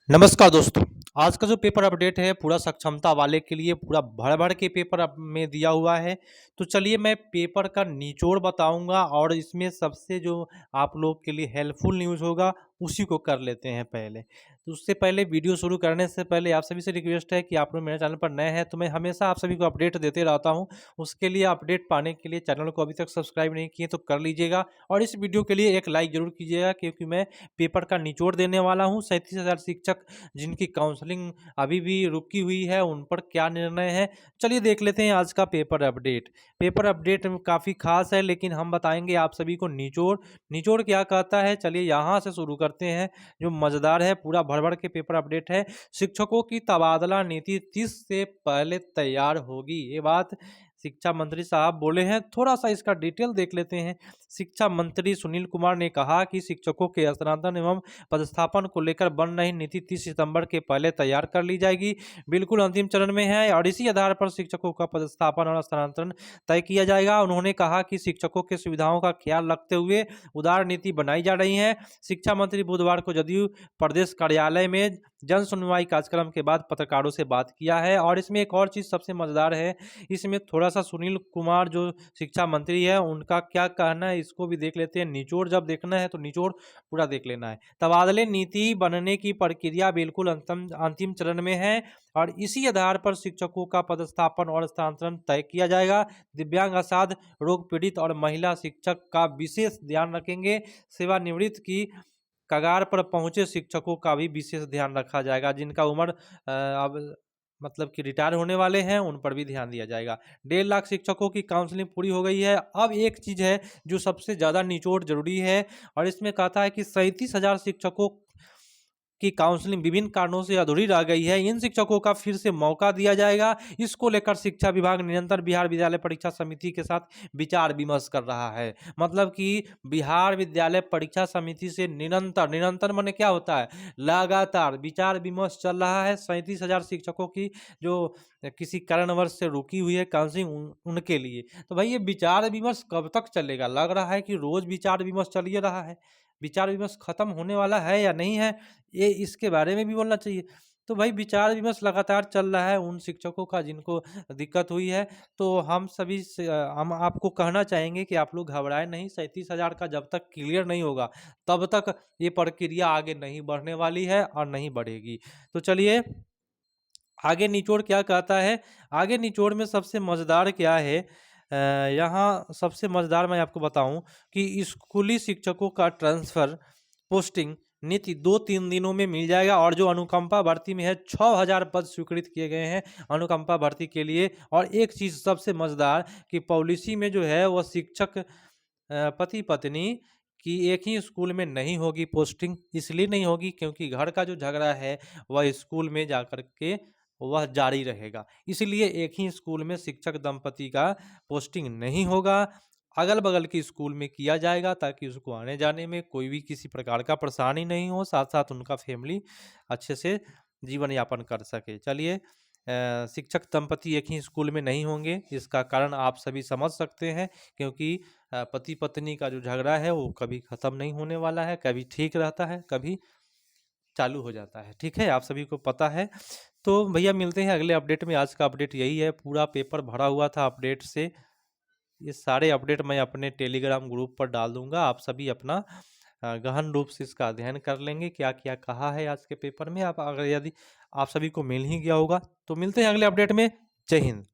नमस्कार दोस्तों। आज का जो पेपर अपडेट है पूरा सक्षमता वाले के लिए पूरा भर-भर के पेपर अब में दिया हुआ है। तो चलिए मैं पेपर का निचोड़ बताऊँगा और इसमें सबसे जो आप लोग के लिए हेल्पफुल न्यूज़ होगा उसी को कर लेते हैं पहले। तो उससे पहले वीडियो शुरू करने से पहले आप सभी से रिक्वेस्ट है कि आप लोग मेरे चैनल पर नए हैं तो मैं हमेशा आप सभी को अपडेट देते रहता हूँ। उसके लिए अपडेट पाने के लिए चैनल को अभी तक सब्सक्राइब नहीं किए तो कर लीजिएगा और इस वीडियो के लिए एक लाइक ज़रूर कीजिएगा क्योंकि मैं पेपर का निचोड़ देने वाला हूँ। 37,000 शिक्षक जिनकी काउंसलिंग अभी भी रुकी हुई है उन पर क्या निर्णय है। चलिए देख लेते हैं आज का पेपर अपडेट। पेपर अपडेट काफ़ी खास है लेकिन हम बताएंगे आप सभी को निचोड़। निचोड़ क्या कहता है चलिए यहाँ से शुरू करते हैं। जो मज़ेदार है पूरा भर भर के पेपर अपडेट है। शिक्षकों की तबादला नीति 30 से पहले तैयार होगी, ये बात शिक्षा मंत्री साहब बोले हैं। थोड़ा सा इसका डिटेल देख लेते हैं। शिक्षा मंत्री सुनील कुमार ने कहा कि शिक्षकों के स्थानांतरण एवं पदस्थापन को लेकर बन रही नीति 30 सितंबर के पहले तैयार कर ली जाएगी। बिल्कुल अंतिम चरण में है और इसी आधार पर शिक्षकों का पदस्थापन और स्थानांतरण तय किया जाएगा। उन्होंने कहा कि शिक्षकों की सुविधाओं का ख्याल रखते हुए उदार नीति बनाई जा रही है। शिक्षा मंत्री बुधवार को जदयू प्रदेश कार्यालय में जन सुनवाई कार्यक्रम के बाद पत्रकारों से बात किया है। और इसमें एक और चीज़ सबसे मज़ेदार है, इसमें थोड़ा सा सुनील कुमार जो शिक्षा मंत्री है उनका क्या कहना है इसको भी देख लेते हैं। निचोड़ जब देखना है तो निचोड़ पूरा देख लेना है। तबादले नीति बनने की प्रक्रिया बिल्कुल अंतिम चरण में है और इसी आधार पर शिक्षकों का पदस्थापन और स्थानांतरण तय किया जाएगा। दिव्यांग, असाध, रोग पीड़ित और महिला शिक्षक का विशेष ध्यान रखेंगे। सेवानिवृत्त की कगार पर पहुंचे शिक्षकों का भी विशेष ध्यान रखा जाएगा। जिनका उम्र अब मतलब कि रिटायर होने वाले हैं उन पर भी ध्यान दिया जाएगा। 1.5 लाख शिक्षकों की काउंसलिंग पूरी हो गई है। अब एक चीज़ है जो सबसे ज़्यादा निचोड़ जरूरी है और इसमें कहता है कि 37,000 शिक्षकों की काउंसलिंग विभिन्न कारणों से अधूरी रह गई है। इन शिक्षकों का फिर से मौका दिया जाएगा। इसको लेकर शिक्षा विभाग निरंतर बिहार विद्यालय परीक्षा समिति के साथ विचार विमर्श कर रहा है। मतलब कि बिहार विद्यालय परीक्षा समिति से निरंतर निरंतर माने क्या होता है, लगातार विचार विमर्श चल रहा है। 37,000 शिक्षकों की जो किसी कारणवश से रुकी हुई है काउंसलिंग उनके लिए। तो भाई ये विचार विमर्श कब तक चलेगा? लग रहा है कि रोज विचार विमर्श चल ही रहा है। विचार विमर्श खत्म होने वाला है या नहीं है, ये इसके बारे में भी बोलना चाहिए। तो भाई विचार विमर्श लगातार चल रहा है उन शिक्षकों का जिनको दिक्कत हुई है। तो हम सभी से हम आपको कहना चाहेंगे कि आप लोग घबराएं नहीं। 37,000 का जब तक क्लियर नहीं होगा तब तक ये प्रक्रिया आगे नहीं बढ़ने वाली है और नहीं बढ़ेगी। तो चलिए आगे निचोड़ क्या कहता है। आगे निचोड़ में सबसे मज़ेदार क्या है, यहाँ सबसे मज़ेदार मैं आपको बताऊं कि स्कूली शिक्षकों का ट्रांसफ़र पोस्टिंग नीति 2-3 दिनों में मिल जाएगा। और जो अनुकंपा भर्ती में है 6,000 पद स्वीकृत किए गए हैं अनुकंपा भर्ती के लिए। और एक चीज़ सबसे मज़ेदार कि पॉलिसी में जो है वह शिक्षक पति पत्नी की एक ही स्कूल में नहीं होगी पोस्टिंग। इसलिए नहीं होगी क्योंकि घर का जो झगड़ा है वह स्कूल में जाकर के वह जारी रहेगा। इसलिए एक ही स्कूल में शिक्षक दंपति का पोस्टिंग नहीं होगा, अगल बगल के स्कूल में किया जाएगा ताकि उसको आने जाने में कोई भी किसी प्रकार का परेशानी नहीं हो, साथ साथ उनका फैमिली अच्छे से जीवन यापन कर सके। चलिए शिक्षक दंपति एक ही स्कूल में नहीं होंगे, इसका कारण आप सभी समझ सकते हैं क्योंकि पति पत्नी का जो झगड़ा है वो कभी ख़त्म नहीं होने वाला है। कभी ठीक रहता है, कभी चालू हो जाता है। ठीक है, आप सभी को पता है। तो भैया मिलते हैं अगले अपडेट में। आज का अपडेट यही है, पूरा पेपर भरा हुआ था अपडेट से। ये सारे अपडेट मैं अपने टेलीग्राम ग्रुप पर डाल दूंगा। आप सभी अपना गहन रूप से इसका अध्ययन कर लेंगे क्या क्या कहा है आज के पेपर में। आप अगर यदि आप सभी को मिल ही गया होगा तो मिलते हैं अगले अपडेट में। जय हिंद।